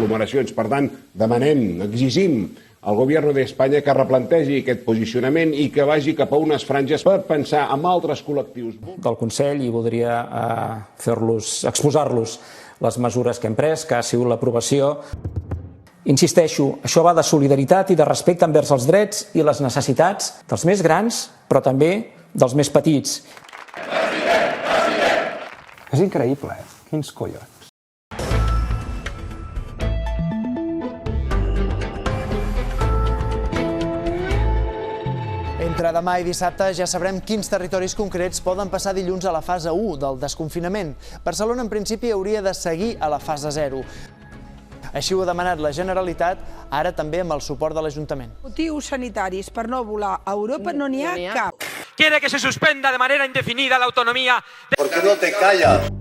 aglomeracions. Per tant, demanem, exigim al govern d'Espanya que replantegi aquest posicionament i que vagi cap a unes franges per pensar en altres col·lectius. Del Consell i voldria exposar-los les mesures que hem pres, que ha sigut l'aprovació. Insisteixo, això va de solidaritat i de respecte envers els drets i les necessitats dels més grans, però també dels més petits. És increïble, Quins collons. Entre demà i dissabte ja sabrem quins territoris concrets poden passar dilluns a la fase 1 del desconfinament. Barcelona, en principi, hauria de seguir a la fase 0. Així ho ha demanat la Generalitat, ara també amb el suport de l'Ajuntament. Motius sanitaris per no volar a Europa no n'hi ha cap. Quiere que se suspenda de manera indefinida la autonomía. ¿Por qué no te callas?